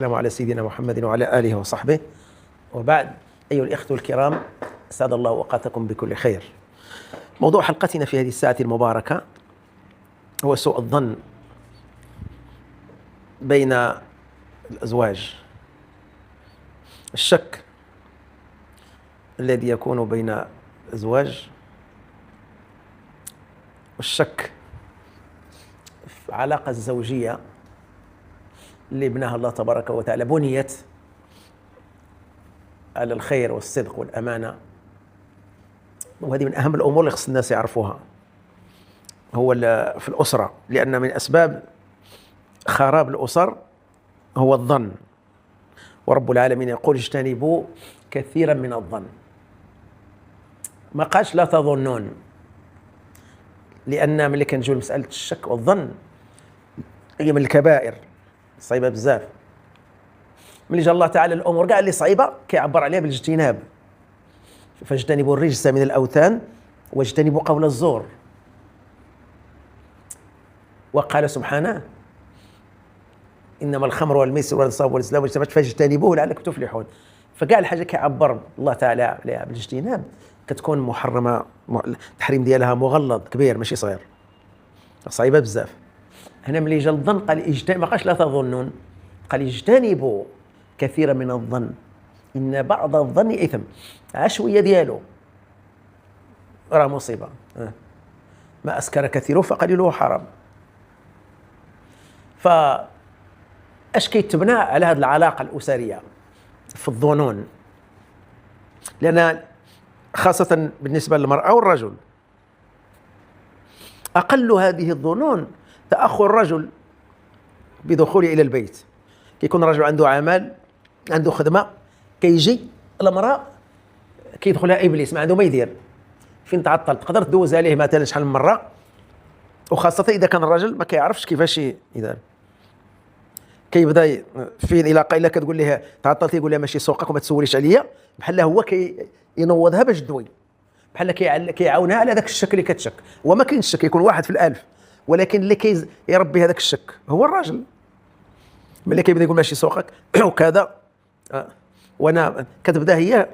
السلام على سيدنا محمد وعلى آله وصحبه، وبعد. أيها الإخوة الكرام، أسعد الله أوقاتكم بكل خير. موضوع حلقتنا في هذه الساعة المباركة هو سوء الظن بين الأزواج، الشك الذي يكون بين الأزواج، والشك في العلاقة الزوجية اللي بناها الله تبارك وتعالى، بنيت على الخير والصدق والأمانة. وهذه من أهم الأمور اللي خص الناس يعرفوها هو في الأسرة، لأن من أسباب خراب الأسر هو الظن. ورب العالمين يقول: اجتنبوا كثيرا من الظن. ما قالش لا تظنون، لأن ملي كنجيو لمسألة الشك والظن هي من الكبائر صعيبة بزاف. ملي جا الله تعالى الأمور كاع اللي صعيبة كيعبر عليها بالاجتناب: فاجتنبوا الرجس من الأوثان واجتنبوا قول الزور. وقال سبحانه: إنما الخمر والميسر والأنصاب والأزلام والازلام فاجتنبوه لعلكم تفلحون. فكاع الحاجة كيعبر الله تعالى عليها بالاجتناب كتكون محرمة، التحريم ديالها مغلظ كبير ماشي صغير، صعيبة بزاف. هنا ملي جا الظن قال ما قالش لا تظنون، قال اجتنبوا كثيرا من الظن إن بعض الظن إثم. عشوية ديالو راه مصيبة. ما أسكر كثيره فقليله حرام. فاش كيتبنى على هذه العلاقة الأسرية في الظنون، لأن خاصة بالنسبة للمرأة والرجل أقل هذه الظنون تأخر الرجل بدخوله إلى البيت. كيكون الرجل عنده عمل، عنده خدمة، كيجي المرأة كيدخلها إبليس، ما عنده ما يدير، فين تعطل تقدر تدوز عليه مثلا شحال من مرة، وخاصة إذا كان الرجل ما كيعرفش كيفاش يدار. كيبدا فين إلا كتقول ليه تعطلتي يقول لها ماشي سوقك وما تسوليش عليا، بحال هو كينوضها باش تدوي، بحال كيعاونها على ذاك الشك اللي كتشك. وما كاينش الشك، يكون واحد في الألف، ولكن اللي كيربي هذاك الشك هو الراجل. ملي كيبدا يقول ماشي سوقك وكذا، وانا كتبدا هي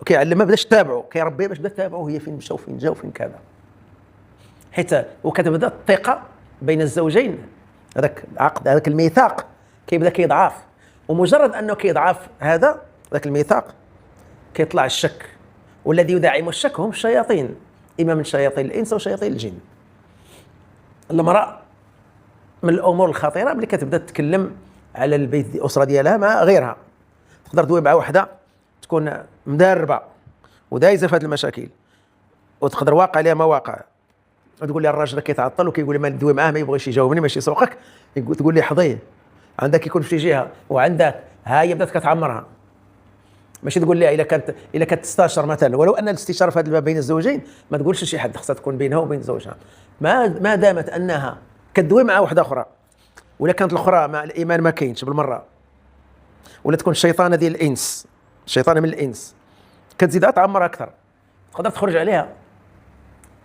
كيعلمها باش تتابعه، كيربيها باش تبدا تتابعه هي فين مشى وفين جا وفين كذا، حتى وكتبدا الثقه بين الزوجين. هذاك العقد، هذاك الميثاق كيبدا كيضعف، ومجرد انه كيضعف هذا ذاك الميثاق كيطلع الشك. والذي يدعم الشك هم الشياطين، اما من شياطين الانس او شياطين الجن. المراه من الامور الخطيره ملي كتبدا تتكلم على البيت الاسره ديالها مع غيرها. تقدر تدوي مع وحده تكون مداربه ودايزه في هذه المشاكل، وتقدر واقع عليها مواقع، وتقول لي الراجل كيتعطل وكيقول لي ما ندوي معاه ما يبغيش يجاوبني ماشي سوقك، تقول لي حظيه. عندك يكون في شي جهه وعندك ها هي بدات كتعمرها، ماشي تقول لها الا كانت تستشار مثلا، ولو ان الاستشاره في هذا الباب بين الزوجين ما تقولش لشي حد، خصها تكون بينها وبين زوجها. ما دامت انها كتدوي مع واحده اخرى، ولا كانت الاخرى مع الايمان ما كاينش بالمره، ولا تكون الشيطانه ديال الانس، شيطانه من الانس، كتزيدها تعمر اكثر، تقدر تخرج عليها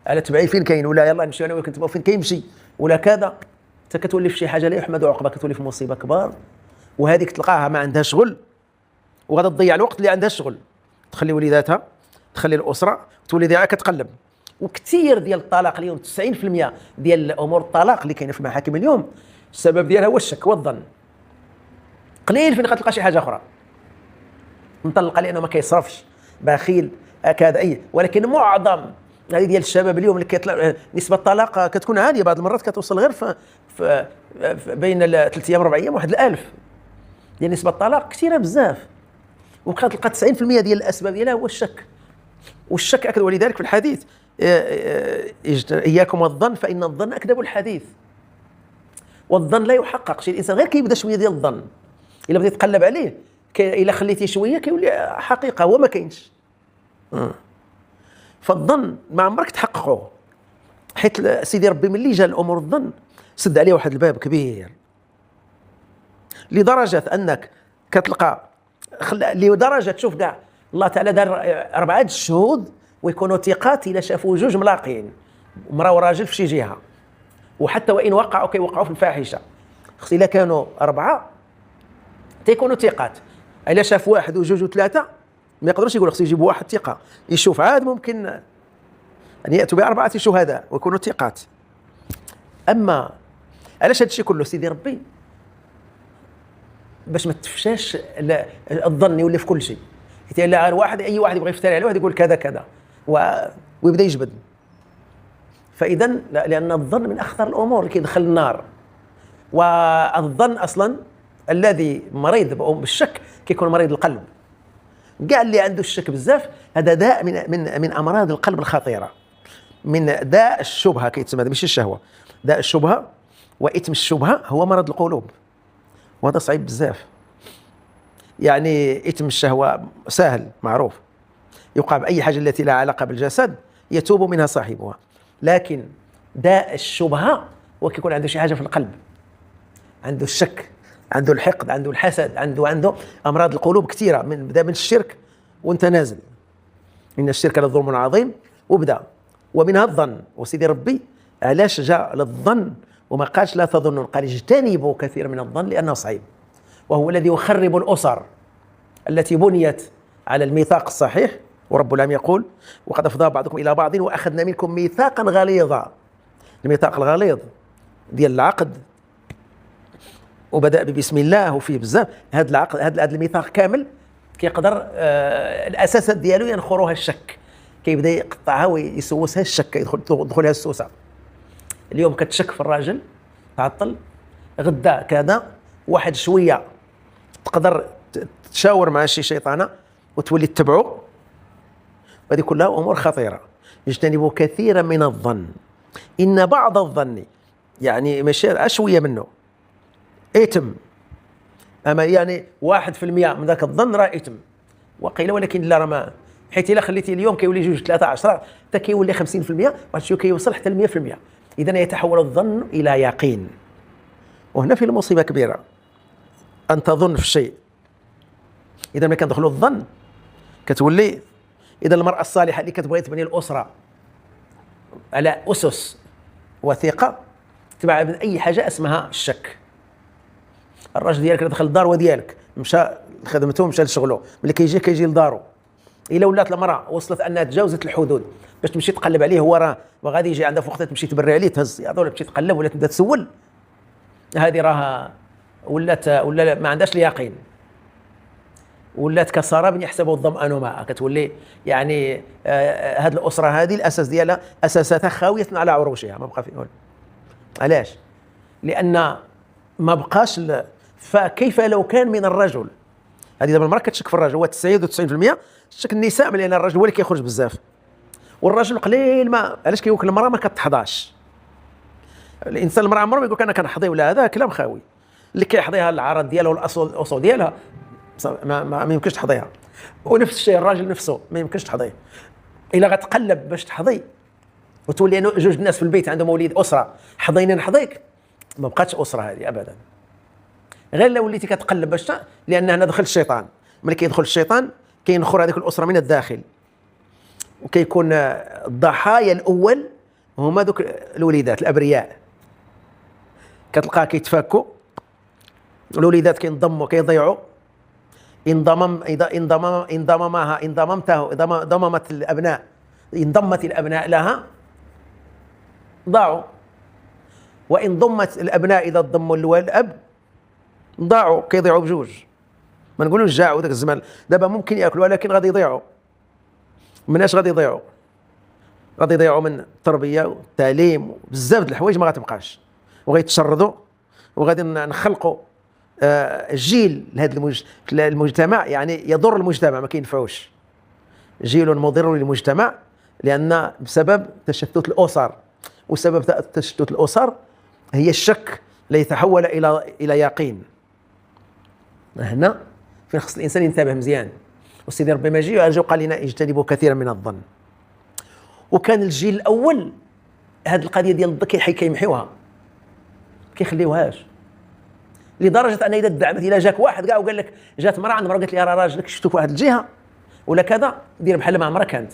على تبعي فين كاين، ولا يلا نمشي انا وياك فين كيمشي ولا كذا، حتى كتولي في شي حاجه لا يحمد عقبه، كتولي في مصيبه كبار. وهذيك تلقاها ما عندها شغل، وغادا تضيع الوقت اللي عندها شغل، تخلي وليداتها، تخلي الاسره، تولي ضيعه كتقلب. وكثير ديال الطلاق اليوم 90% ديال امور الطلاق اللي كاينه في المحاكم اليوم السبب ديالها هو الشك والظن. قليل فين غتلقى شي حاجه اخرى، مطلقه لانه ما كيصرفش، بخيل كذا ولكن معظم هذه ديال الشباب اليوم اللي كيطلع نسبه الطلاق كتكون عاليه، بعض المرات كتوصل غير في بين 3 ايام 4 ايام 1000 ديال نسبه الطلاق كثيره بزاف. وكتلقى 90% ديال الاسباب ديالها هو الشك، والشك اكد. ولذلك في الحديث اياكم والظن فان الظن اكذب الحديث. والظن لا يحقق شيء، الانسان غير كيبدا شويه ديال الظن، الا بديت تقلب عليه الا خليتيه شويه كيولي حقيقه هو ما كاينش. فالظن ما عمرك تحققه، حيت سيدي ربي ملي جا الامور الظن سد عليه واحد الباب كبير، لدرجه انك كتلقى لدرجه تشوف كاع الله تعالى دار 4 الشهود ويكونوا ثقات الا شافوا جوج ملاقين، مراه وراجل في شي جهه، وحتى وان وقعوا كيوقعوا في الفاحشه، الا كانوا 4 تيكونوا ثقات. الا شاف واحد وجوج وثلاثه ما يقدرش يقول خصو يجيب واحد ثقه، يشوف عاد ممكن ان ياتوا باربعه شهداء ويكونوا ثقات. اما علاش هادشي كله سيدي ربي؟ باش ما تفشاش الظن يولي في كل شيء. حيت الا غير واحد، اي واحد يبغى يفتري على واحد يقول كذا كذا ويبدا يجبد. فاذا لان الظن من اخطر الامور اللي كيدخل النار. والظن اصلا الذي مريض بالشك كيكون مريض القلب. كاع اللي عنده الشك بزاف هذا داء من امراض القلب الخطيره، من داء الشبهه كيتسمى، ماشي الشهوه، داء الشبهه. واثم الشبهه هو مرض القلوب، وهذا صعيب بزاف. يعني اثم الشهوه سهل معروف، يقع باي حاجه التي لها علاقه بالجسد يتوب منها صاحبها. لكن داء الشبهه هو كيكون عنده شي حاجه في القلب، عنده الشك، عنده الحقد، عنده الحسد، عنده امراض القلوب كثيره، بدا من الشرك وانت نازل. ان الشرك لظلم عظيم وبدا، ومنها الظن. وسيدي ربي علاش جاء للظن وما قالش لا تظنون؟ قال اجتنبوا كثير من الظن لانه صعيب، وهو الذي يخرب الاسر التي بنيت على الميثاق الصحيح. ورب العالمين يقول وقد افضى بعضكم الى بعض واخذنا منكم ميثاقا غليظا. الميثاق الغليظ ديال العقد وبدأ بسم الله وفيه بزاف. هذا العقد، هذا الميثاق كامل كيقدر الاساسات ديالو ينخروها الشك، كيبدا يقطعها ويسوسها الشك، يدخلها السوسه. اليوم كتشك في الراجل تعطل، غدا كذا واحد شويه تقدر تشاور مع شي شيطانه وتولي تتبعه. هذه كلها امور خطيره. اجتنبوا كثيرا من الظن ان بعض الظن، يعني ماشي شويه منه اثم. اما يعني 1% من ذاك الظن راه اثم وقيل، ولكن لا راه، حيت الا خليتي اليوم كيولي 2 3 10 حتى كيولي 50%، واحد شويه كيوصل حتى ل 100%. اذا يتحول الظن الى يقين. وهنا في المصيبه كبيره، ان تظن في الشيء. اذا ملي كندخلوا الظن كتولي، اذا المراه الصالحه اللي كتبغي تبني الاسره على اسس وثيقه تبع من اي حاجه اسمها الشك. الراجل ديالك دخل الدار وديالك مشى لخدمته، مشى لشغله، ملي كيجي لدارو. الا ولات المراه وصلت انها تجاوزت الحدود باش تمشي تقلب عليه، هو راه غادي يجي عندها في وقتها تمشي تبري عليه، تهز يا ولا تمشي تقلب ولا تبدا تسول، هذه راه ولا ما عندهاش اليقين، ولات كسراب يحسبه الظمآن ماء. كتولي يعني هذه الاسره هذه الاساس ديالها اساساتها خاويه على عروشها، ما بقى فيه. علاش؟ لان ما بقاش فكيف لو كان من الرجل؟ هذه دابا المراه كتشك في الرجل، هو 99% تشك النساء، لان الرجل هو اللي كيخرج بزاف والرجل قليل. ما علاش كيقول المراه ما كتحظاش؟ الانسان المراه عمره ما يقول انا كنحظي، ولا هذا كلام خاوي. اللي كيحظيها العرض ديالها والاصول ديالها ما يمكنش تحظيها. ونفس الشيء الراجل نفسه ما يمكنش تحظيه. الا غتقلب باش تحظي وتولي جوج الناس في البيت عندهم وليد اسره، حظيني نحظيك، ما بقاتش اسره هذه ابدا. غير لو وليتي كتقلب باش، لان هنا دخل الشيطان. ملي كيدخل الشيطان كينخر هذيك الاسره من الداخل، وكيكون الضحايا الاول هما دوك الوليدات الابرياء. كتلقاه كيتفاكوا الوليدات، كينضموا كيضيعوا. انضممت الابناء لها ضاعوا. وان ضمت الابناء اذا ضموا الاب ضاعوا، كيضيعوا بجوج. ما نقولوش جاعوا ذاك الزمان، دابا ممكن ياكلوا ولكن غادي يضيعوا. مناش غادي يضيعوا؟ غادي يضيعوا من التربيه والتعليم وبزاف د الحوايج ما غتبقاش، وغيتشردوا، وغادي نخلقوا جيل لهذا المجتمع، يعني يضر المجتمع، ما كينفعوش. جيل مضر للمجتمع، لان بسبب تشتت الاسر، وسبب تشتت الاسر هي الشك ليتحول الى يقين. هنا فين خص الانسان ينتبه مزيان. وسيدي ربي ما جي قال لنا اجتنبوا كثيرا من الظن. وكان الجيل الاول هذه القضيه ديال الظن كيمحيوها، كيخليوهاش، لدرجه ان اذا دعمت، الى جاك واحد كاع وقال لك جات مراه عند مراه قالت لي راه راجلك شفتو في واحد الجهه ولا كذا، دير بحال ما عمرها كانت.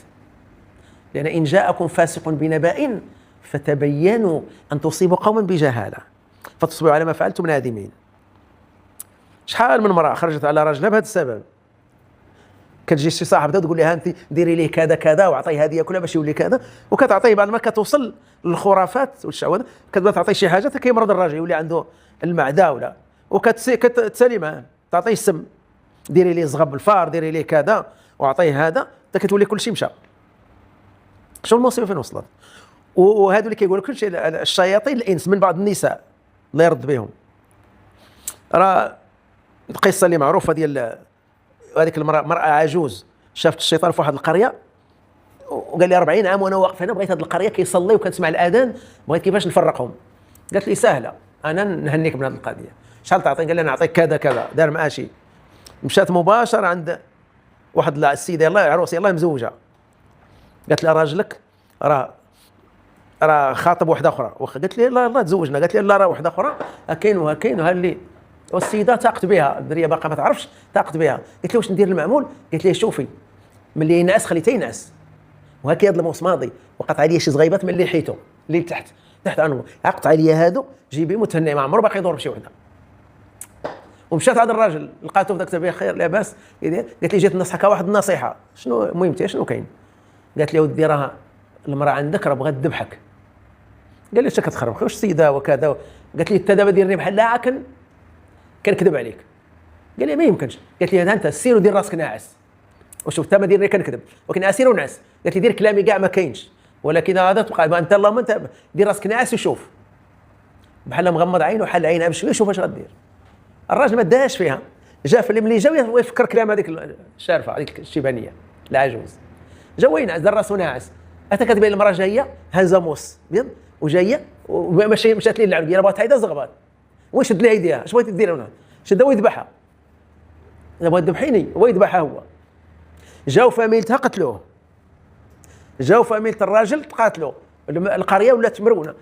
لان ان جاءكم فاسق بنبأ فتبينوا ان تصيبوا قوما بجهاله فتصبحوا على ما فعلتم نادمين. شحال من مرة خرجت على راجلها بهذا السبب. كتجي شي صاحبتها تقول لها انت ديري ليه كذا كذا وعطيه هديه كلها باش يولي كذا، وكتعطيه بعد ما كتوصل للخرافات والشعوذه كتبدا تعطيه شي حاجه حتى كيمرض الراجل يولي عنده المعده ولا، وكتسالي معاه تعطيه السم، ديري ليه زغب الفار، ديري ليه كذا وعطيه هذا حتى كتولي كل شيء مشى. شوف المصيبه فين وصلت. وهذو اللي كيقولوا كل شيء الشياطين الانس من بعض النساء الله يرد بهم. راه القصه اللي معروفه ديال هذيك مرأة عجوز شافت الشيطان في واحد القريه وقال لي 40 عام وانا واقف هنا بغيت هذه القريه كيصلي وكنسمع الاذان، بغيت كيفاش نفرقهم. قالت لي سهله، انا نهنيك من هذه القضيه، شحال تعطيني؟ قال لي نعطيك كذا كذا. دار ماشي، مشات مباشره عند واحد السيده يلاه عروسه يلاه مزوجه، قالت لها راجلك راه خاطب واحده اخرى. قالت لي لا تزوجنا. قالت لي لا راه واحده اخرى هكاين وهكاين وها اللي، والسيده تاقت بها، الدريه باقا ما تعرفش تاقت بها. قلت له واش ندير المعمول؟ قالت لي شوفي ملي ينعس خليته ينعس، وهكا هذا الموس ماضي وقطع عليا شي زغيبات من اللي حيتو اللي تحت عنه، عقط عليا هادو جيبي متهني ما عمرو باقي يدور بشي وحده. ومشات هذا الراجل لقاته بداك تبيه خير لاباس قالت لي جيت نصحك واحد النصيحه. شنو المهم شنو كاين؟ قالت لي ودي راه المراه عندك راه بغات تذبحك. قال لي اش كتخرب واش سيده وكذا. قالت لي انت دابا ديرني بحال لا كنكذب عليك. قال لي ما يمكنش. قالت لي هذا انت سير ودير راسك ناعس وشوف انت ما ديرني كنكذب ولكن اسير ونعس. قالت لي دير كلامي كاع ما كاينش، ولكن هذا تبقى انت اللهم انت دير راسك ناعس وشوف بحال مغمض عينه وحل عينها بشويه شوف اش غدير. الراجل ما داش فيها، جا في ملي جا ويفكر كلام هذيك الشارفه هذيك الشيبانيه العجوز، جا وينعس دار راسو ناعس. حتى كتبين المراه جايه هازه موس بيض وجايه وماشي مشات ليه اللعب ديالها بغات تعيد زغبات وشد لها يديها. اش بغيتي دير هنا؟ شدها ويذبحها. انا بغيت تذبحيني ويذبحها هو. جاو فاميلتها قتلوه، جاو فاميلة الراجل تقاتلوا، القريه ولات مرونه.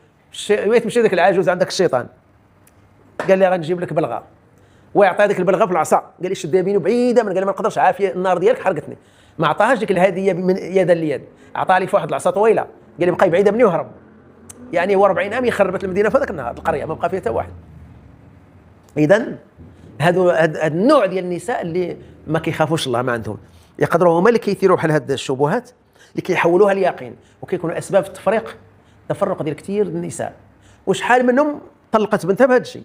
تمشي ذاك العجوز عندك الشيطان قال لي غنجيب لك بلغه ويعطي هذيك البلغه في العصا. قال لي شدها بينه بعيده قال لي ما نقدرش عافيه النار ديالك حرقتني. ما عطاهاش ديك الهديه من يدا ليد، عطاها لي في واحد العصا طويله قال لي بقى بعيده مني وهرب. يعني هو 40 عام يخربت المدينه في هذاك النهار القريه ما بقى فيها حتى واحد. اذا هذا النوع ديال النساء اللي ما كيخافوش الله، ما عندهم يقدروا هما اللي كيثيروا بحال هاد الشبهات اللي كيحولوها ليقين وكيكونوا اسباب في تفرق ديال كثير من النساء. وشحال منهم طلقت بنتها بهذا الشيء،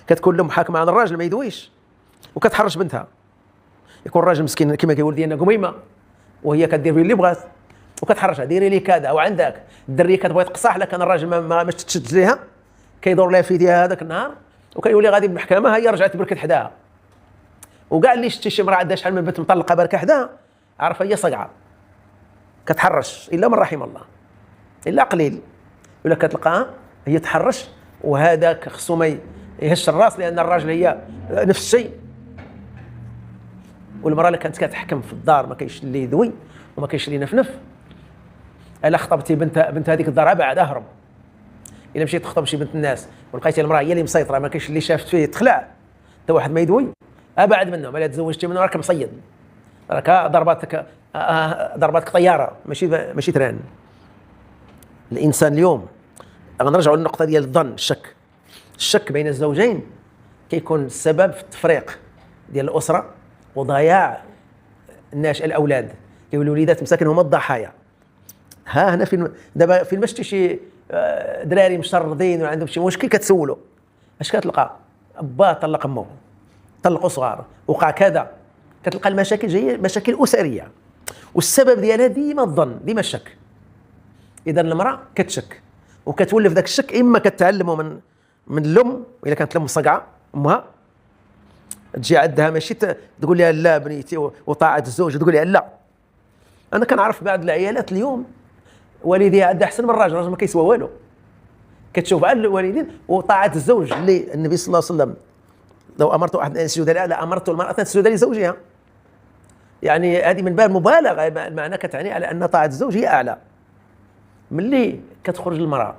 كتكون لهم محاكمه على الراجل ما يدويش وكتحرش بنتها، يكون الراجل مسكين كما كيقول ديالنا قميمه وهي كدير اللي بغات وكتحرشها ديري لي كذا. وعندك الدريه كتبغي تقصح لكن الراجل ما تشد ليها كيدور لها في يديها هذاك النهار وكيولي غادي بالمحكمه هي رجعت بركت حداها. وكاع اللي شتي شي امراه عندها شحال من بنت مطلقه بركه حداها عارفه هي صقعه كتحرش الا من رحم الله، الا قليل ولا كتلقاها هي تحرش وهذاك خصو ما يهش الراس لان الراجل هي نفس الشيء. والمراه اللي كانت كتحكم في الدار ما كاينش اللي يدوي وما كاينش اللي نفنف. الا خطبتي بنت هذيك الدار ابعد اهرب. الا مشيت تخطب شي بنت الناس ولقيتي المراه هي اللي مسيطره ما كاينش اللي شافت فيه تخلع حتى واحد ما يدوي ابعد منه. ما تزوجتي منه راك مصيد، راك ضرباتك طياره ماشي تران. الانسان اليوم غنرجعوا للنقطه ديال الظن. الشك بين الزوجين كيكون السبب في التفريق ديال الاسره وضياع الناشئ الاولاد. الوليدات مساكن هما الضحايا. ها هنا دابا فين ما شتي شي دراري مشردين وعندهم شي مشكل كتسولوا اش كتلقى؟ با طلق امه، طلقوا صغار، وقع كذا. كتلقى المشاكل جايه مشاكل اسريه والسبب ديالها ديما الظن ديما الشك. اذا المراه كتشك وكتولف ذاك الشك اما كتعلمه من الام الا كانت الام صقعه امها تجي عندها ماشي تقول لها لا بنيتي وطاعه الزوج تقول لها لا. انا كنعرف بعض العيالات اليوم والديها عندها احسن من الراجل ما كيسوى والو. كتشوف على الوالدين وطاعه الزوج اللي النبي صلى الله عليه وسلم لو امرت احد ان يسجد لا امرت المراه ان تسجد لزوجها. يعني هذه من باب المبالغه، المعنى كتعني على ان طاعه الزوج هي اعلى. ملي كتخرج المراه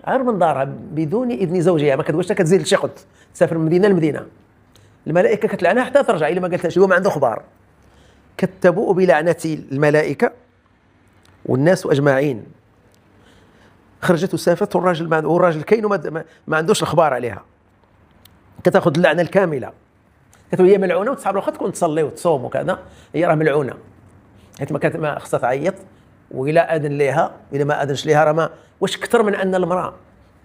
غير من دارها بدون اذن زوجها ما كتقولش كتزيد لشي قد تسافر من مدينه لمدينه، الملائكه كتلعنها حتى ترجع الا ما قالتهاش. هو ما عنده اخبار. كتبوء بلعنه الملائكه والناس اجمعين. خرجت وسافرت والراجل كاين وما عندوش الاخبار عليها. كتاخذ اللعنه الكامله، كتقول هي ملعونه، وتصحاب الاخرى تكون تصلي وتصوم وكذا، هي راه ملعونه حيت ما خصها تعيط. وإلا أذن ليها، إذا ما أذنش ليها راه واش أكثر من أن المرأة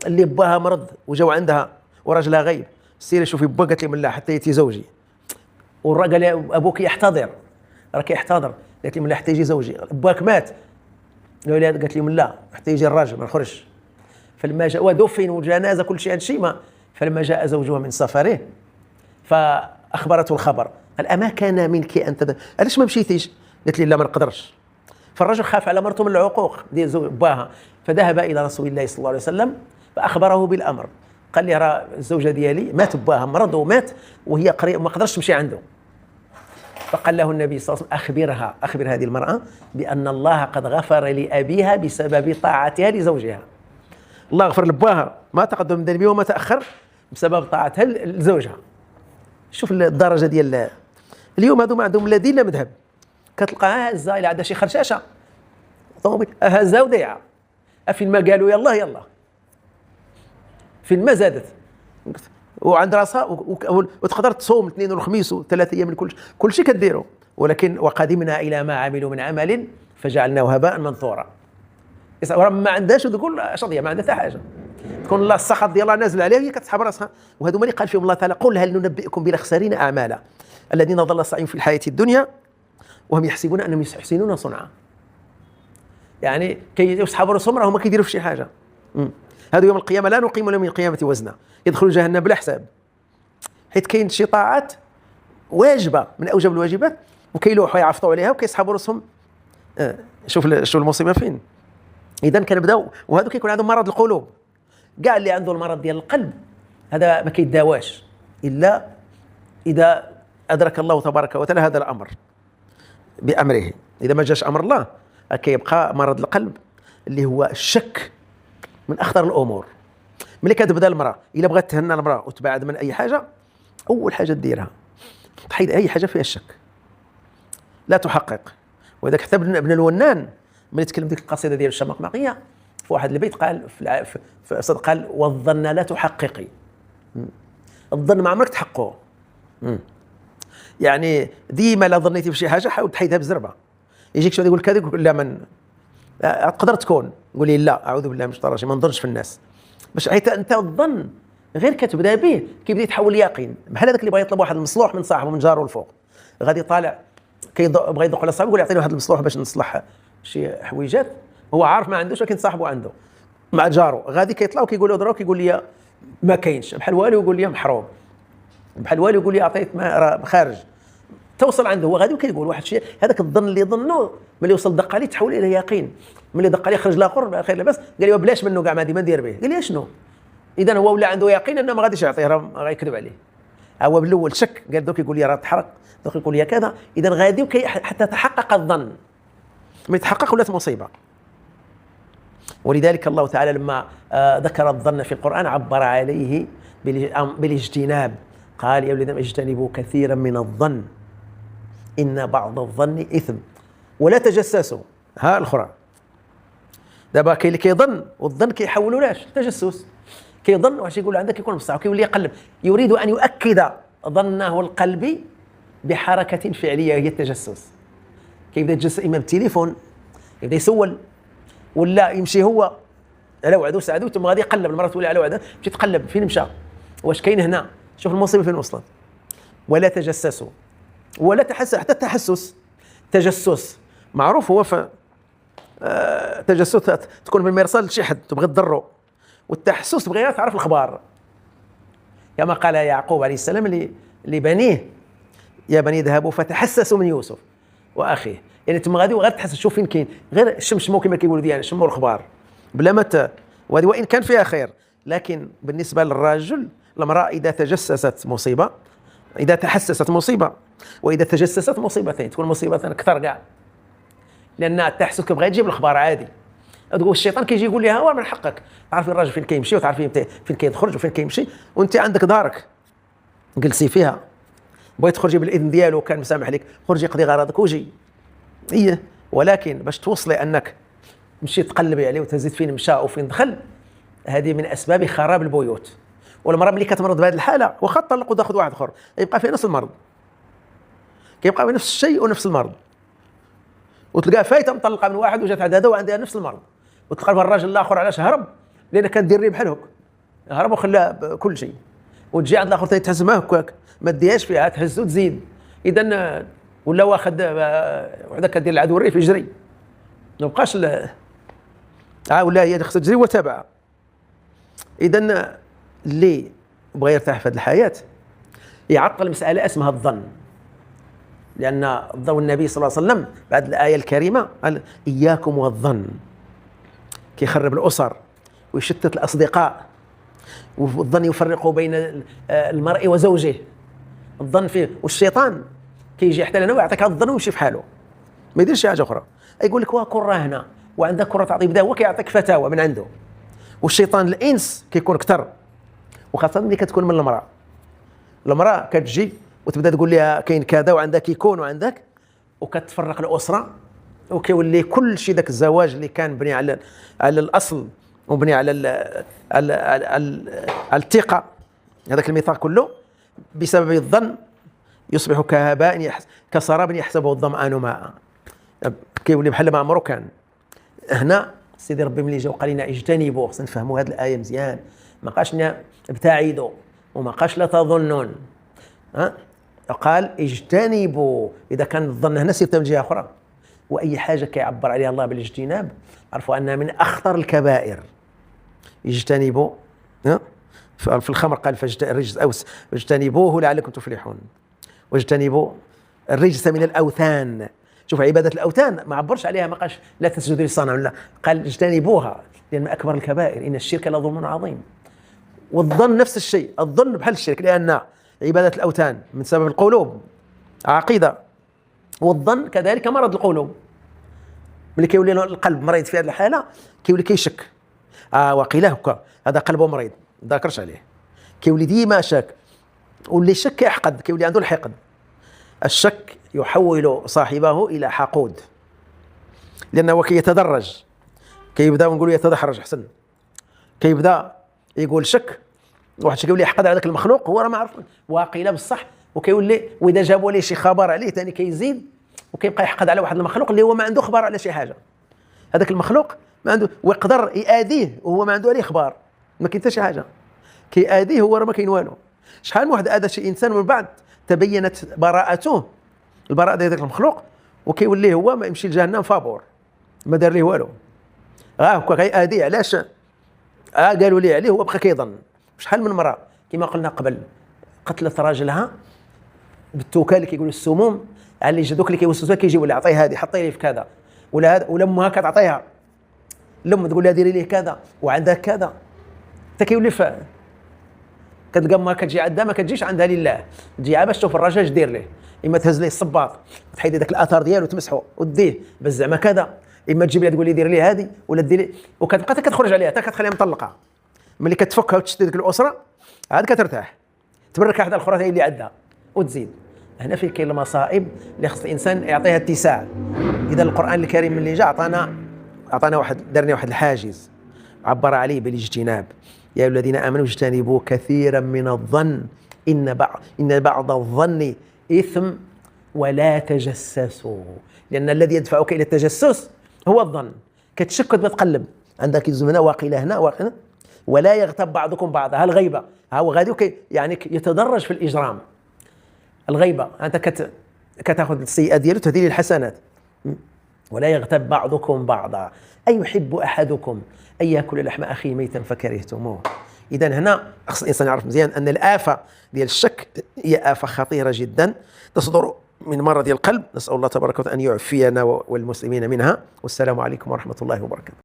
اللي باها مرض وجاو عندها وراجلها غايب، سيري شوفي با قالت لي من لا حتى يأتي زوجي، والراجل قال لي أبوك يحتضر، راه كيحتضر، قالت لي من لا حتى يجي زوجي، باك مات، قالت لي من لا حتى يجي الراجل ما نخرجش. فلما جاء ودفن وجنازة كل شيء هادشي ما، فلما جاء زوجها من سفره فأخبرته الخبر، قال أما كان منك أن علاش ما مشيتيش؟ قالت لي لا ما نقدرش. فالرجل خاف على مرته من العقوق ديال زوج باها، فذهب الى رسول الله صلى الله عليه وسلم فاخبره بالامر، قال لي راه الزوجه ديالي مات باها مرض ومات وهي قريب ما قدرش تمشي عنده. فقال له النبي صلى الله عليه وسلم اخبر هذه المراه بان الله قد غفر لابيها بسبب طاعتها لزوجها. الله غفر لباها ما تقدم من ذنبه وما تاخر بسبب طاعتها لزوجها. شوف الدرجه ديال اليوم هذو ما عندهم لا دين لا مذهب، كتلقاها هزه الا عندها شي خرشاشه هزه وديعه، فين ما قالوا يلا يلا فين ما زادت وعند راسها وتقدر تصوم الاثنين والخميس وثلاث ايام كل شيء كديروا، ولكن وقدمنا الى ما عملوا من عمل فجعلناه هباء منثورا. ما عندهاش وتقول شظيه ما عندها حتى حاجه، تكون الله السخط ديال الله نازل عليها وهي كتسحب راسها. وهذو اللي قال فيهم الله تعالى قل هل ننبئكم بالاخسرين اعمالا الذين ضل سعيهم في الحياه الدنيا وهم يحسبون انهم يحسنون صنعا. يعني كيسحبوا راسهم راهم ما كيديروا في شي حاجه. هذا يوم القيامه لا نقيم لهم من القيامه وزنا، يدخلوا جهنم بلا حساب، حيت كاين شي طاعات واجبه من اوجب الواجبات وكيلوحوا يعفطوا عليها وكيسحبوا راسهم. شوف المصيبه فين. اذا كنبداو، وهذو كيكون عندهم مرض القلوب، كاع اللي عنده المرض ديال القلب هذا ما كيداواش الا اذا ادرك الله تبارك وتعالى هذا الامر بامره. اذا ما جاش امر الله كيبقى مرض القلب اللي هو الشك من اخطر الامور. ملي كتبدا المراه الا بغات تهنى المراه وتبعد من اي حاجه، اول حاجه ديرها تحيد اي حاجه فيها الشك، لا تحقق. وإذا حتى ابن الونان ملي تكلم ديك القصيده ديال الشمقمقيه في واحد البيت قال في صدق قال والظن لا تحققي، الظن ما عمرك تحققه. يعني ديما لا ظنيتي في شي حاجه حاول تحيدها بزربه. يجيك شي يقول كذا يقول لا من تقدر تكون، قولي لا اعوذ بالله من الشيطان الرجيم ما نظنش في الناس، باش حيت انت الظن غير كتبدا به كيبدا يتحول ليقين. بحال هذاك اللي بغى يطلب واحد المصلوح من صاحبه من جاره الفوق، غادي طالع بغى يدق على صاحبه يقول يعطيني واحد المصلوح باش نصلح شي حويجات، هو عارف ما عندوش ولكن صاحبه عنده مع جاره، غادي كيطلع وكيقول له ضرب كيقول لي ما كاينش، بحال والو يقول لي محروم، بحال والو يقول لي عطيت ما خارج، توصل عنده هو غادي وكيقول واحد الشيء. هذاك الظن اللي ظنه ملي وصل دق عليه تحول الى يقين، ملي دق عليه خرج الاخر خير لاباس قال لي بلاش منه كاع ما ندير به، قال لي شنو اذا هو ولا عنده يقين انه ما غاديش يعطيه راه غيكذب عليه. هو بالاول شك قال دوك يقول لي راه تحرق، دوك يقول لي كذا، اذا غادي حتى تحقق الظن، ما يتحقق ولات مصيبه. ولذلك الله تعالى لما ذكر الظن في القرآن عبر عليه بالاجتناب، قال يا الذين اجتنبوا كثيرا من الظن إن بعض الظن إثم ولا تجسسوا. ها الأخرى دابا كاين اللي كيظن والظن كيحولوا لاش تجسس، كيظن واش يقول عندك يكون بصح وكيولي يقلب، يريد أن يؤكد ظنه القلبي بحركة فعلية هي التجسس. كيبدا يتجسس إما بالتليفون يبدا يسول، ولا يمشي هو على وعده سعدو ثم غادي يقلب، المرة تولي على وعده تمشي تقلب فين مشى واش كاين هنا، شوف المصيبة فين وصلت. ولا تجسسوا ولا تحسس، حتى التحسس تجسس معروف هو تجسس تكون بالمرصاد لشي حد تبغي تضره، والتحسس تبغي تعرف الأخبار، كما قال يعقوب عليه السلام لبنيه يا بني اذهبوا فتحسسوا من يوسف واخيه، يعني تما غادي وغير تحسس شوف فين كاين، غير الشمشمو كما كيقولوا ديالنا شموا الاخبار بلا ما وهذه وان كان فيها خير، لكن بالنسبه للرجل المراه اذا تجسست مصيبه، اذا تحسست مصيبه، واذا تجسست مصيبتين تكون مصيبتين اكثر كاع، لان التحسس كيبغي يجيب الاخبار عادي. تقول الشيطان كيجي يقول لها هو من حقك تعرفي الراجل فين كيمشي وتعرفي فين كيخرج وفين كيمشي، وانت عندك دارك جلسي فيها، بغيت تخرجي بالاذن ديالو كان مسامح لك خرجي قضي غرضك وجي ايه، ولكن باش توصلي انك مشيت تقلبي عليه وتهزيت فين مشى وفين دخل، هذه من اسباب خراب البيوت. والمراه ملي كتمرض بهذه الحاله واخا تطلق وتاخذ واحد اخر يبقى فيه نفس المرض، كيبقى فيه نفس الشيء ونفس المرض، وتلقاها فايته مطلقه من واحد وجات عند هذا وعندها نفس المرض، وتلقى الراجل الاخر علاش هرب؟ لان كان دير ليه بحال هكا، هرب وخلاه كل شيء، وتجي عند الاخر تحس ما هكاك ما ديهاش فيها تحس وتزيد. اذا ولا واخد وحده كدير العدو الريف يجري ما بقاش ولا هي خصها تجري وتابعها. اذا اللي بغى يرتاح في هذه الحياه يعطل مساله اسمها الظن، لان النبي صلى الله عليه وسلم بعد الايه الكريمه قال اياكم والظن، كيخرب الاسر ويشتت الاصدقاء، والظن يفرق بين المرء وزوجه، الظن فيه، والشيطان كيجي حتى لنا ويعطيك هذا الظن ويمشي في حاله ما يديرش شي حاجه اخرى، يقول لك كره هنا وعندك كره تعطي بدا، هو كيعطيك فتاوى من عنده. والشيطان الانس كيكون اكثر، وخاصه ملي كتكون من المراه كتجي وتبدا تقول لها كاين كذا وعندك كيكون وعندك، وكتفرق الاسره، وكيولي كل شيء ذاك الزواج اللي كان مبني على الاصل ومبني على الثقه، هذاك الميثاق كله بسبب الظن يصبح كهباء كسراب يحسبه الظمآن ماء، كيولي بحال ما عمرو كان. هنا سيدي ربي ملي جا وقال لنا اجتنبوا، خصنا نفهموا هذه الايه مزيان، ما قالش لنا ابتعدوا وما قالش لا تظنون، قال اجتنبوا. اذا كان الظن هنا سيرتها من جهه اخرى، واي حاجه كيعبر عليها الله بالاجتناب عرفوا انها من اخطر الكبائر. اجتنبوا في الخمر قال الرجس اوس واجتنبوه لعلكم تفلحون، واجتنبوا الرجس من الاوثان. شوف عباده الاوثان ما عبرش عليها، ما قالش لا تسجدوا للصنم، لا قال اجتنبوها لان من اكبر الكبائر ان الشرك لظلم عظيم. والظن نفس الشيء، الظن بحال الشرك، لان عباده الاوثان من سبب القلوب عقيده، والظن كذلك مرض القلوب. ملي كيولي القلب مريض في هذه الحاله كيولي كيشك، وقيل هكا هذا قلبه مريض ما ذاكرش عليه، كيولي ديما شاك، واللي شك يحقد، كيولي عنده الحقد. الشك يحول صاحبه الى حقود، لانه كيتدرج، كيبدا ونقولوا يتدحرج احسن، كيبدا يقول شك، واحد كيولي يحقد على ذاك المخلوق هو راه ما عرف واقيله بصح، وكيولي واذا جابوا ليه شي خبر عليه ثاني كيزيد وكيبقى يحقد على واحد المخلوق اللي هو ما عنده خبر على شي حاجه، هذاك المخلوق ما عنده، ويقدر يأذيه وهو ما عنده عليه خبر، ما كاين حتى شي حاجه، كيأذيه هو راه ما كاين والو. شحال من واحد اذى شي انسان ومن بعد تبينت براءته، البراءه ديال ذاك المخلوق، وكيولي هو ما يمشي لجهنم فابور ما دار ليه والو، هكا غيأذيه علاش؟ قالوا لي عليه هو بقى كيظن. شحال من مرة كما قلنا قبل قتلت راجلها بالتوكال اللي كيقولوا السموم، على اللي جدوك اللي كيوسوسوا كيجيو ولا عطيه هذه حطي لي في كذا، ولا هذا، ولا امها كتعطيها، الام تقول لها ديري ليه كذا وعندها كذا، حتى كيولي كتلقى امها كتجي عندها ما كتجيش عندها لله، تجي باش تشوف الراجل اش دير ليه، اما تهز ليه الصباط تحيدي داك الاثار ديالو وتمسحو وديه بس زعما كذا، اما تجيب لها تقول لي دير لي هذه ولا دير لي، وكتبقى حتى كتخرج عليها حتى كتخليها مطلقه. ملي كتفكها وتشتي ديك الاسره عاد كترتاح، تبرك واحده الاخرى هي اللي عندها وتزيد. هنا فين كاين المصائب اللي خص الانسان يعطيها اتساع. اذا القران الكريم اللي جاء اعطانا واحد، دارني واحد الحاجز عبر عليه بالاجتناب، يا ايها الذين امنوا اجتنبوا كثيرا من الظن ان بعض الظن اثم ولا تجسسوا، لان الذي يدفعك الى التجسس هو الظن. كتشك وتقلب عندك يزم هنا واقيل هنا واقيل، ولا يغتب بعضكم بعضا، ها الغيبه ها هو غادي يعني يتدرج في الاجرام. الغيبه انت كتاخذ السيئه ديالو تهدي الحسنات. ولا يغتب بعضكم بعضا ايحب احدكم ان ياكل لحم اخيه ميتا فكرهتموه. اذا هنا خص الانسان يعرف مزيان ان الافه ديال الشك هي افه خطيره جدا تصدر من مرض القلب، نسال الله تبارك وتعالى ان يعفينا والمسلمين منها. والسلام عليكم ورحمه الله وبركاته.